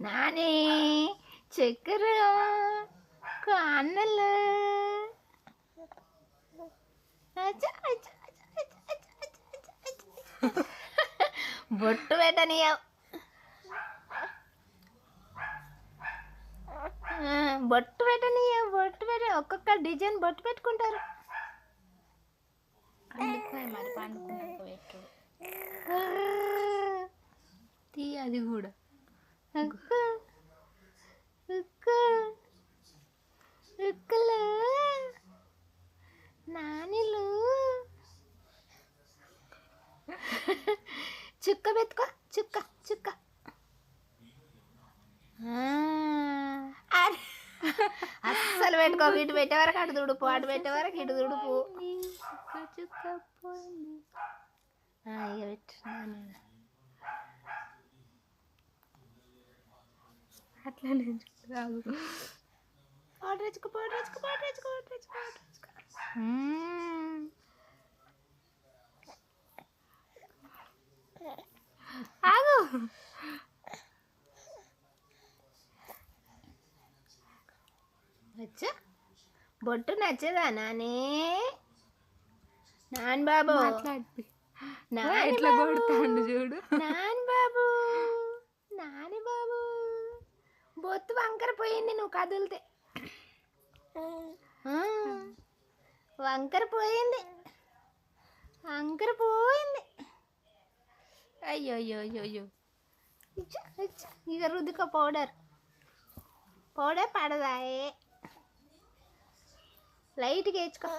నాని చక్కెర కాన్నలు బొట్టు పెట్టనియవు బొట్టు పెట్టనియవు బొట్టు పెట్ట ఒక్కొక్క డిజైన్ బొట్టు పెట్టుకుంటారు మరి పండుకున్నాక పెట్టు తీ అది కూడా నానిలు చుక్క పెట్టుకో చుక్క చుక్క అస్సలు పెట్టుకో ఇటు పెట్టే వరకు అటు దుడుపు అటు పెట్టే వరకు ఇటు దుడుపు చుక్క పోయింది ఇక పెట్టు అట్లానే రాదు పౌడర్ వేసుకో పౌడర్ వేసుకో పౌడర్ వేసుకో పౌడర్ వేసుకో పౌడర్ వేసుకో ఆగు వచ్చా బొట్టు నచ్చదా నాని నాన్ బాబు ఎట్లా కొడతాడు చూడు నాని బాబు నాని బాబు బొత్తు వంకర పోయింది నువ్వు కదిలితే వంకర పోయింది వంకర పోయింది అయ్యో అయ్యో అయ్యో అయ్యో ఇక రుద్దుకో పౌడర్ పౌడర్ పడదాయే లైట్గా వేసుకో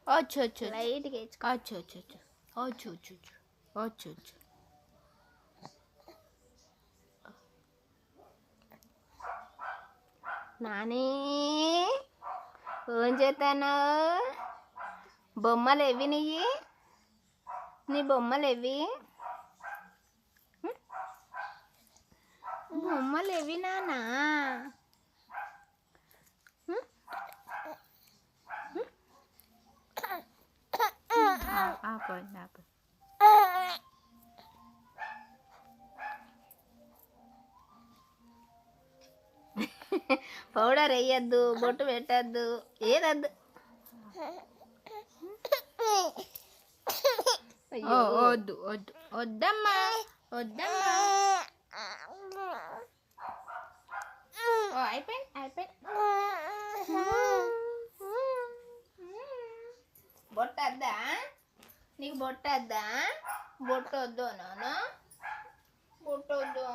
వచ్చు వచ్చు లైట్గా వేసుకో వచ్చు వచ్చు వచ్చు వచ్చు వచ్చు వచ్చు వచ్చు నాని ఏం చేస్తాను బొమ్మలు ఎవి నీ బొమ్మలు ఎవి బొమ్మలు ఎవి నానా పౌడర్ వేయద్దు బొట్టు పెట్టద్దు ఏదద్దు వద్దు వద్దు వద్దమ్మా వద్దమ్మా అయిపోయింది అయిపోయింది బొట్టద్దా నీకు బొట్టద్దా బొట్టు వద్దు నాన్న బొట్టు వద్దు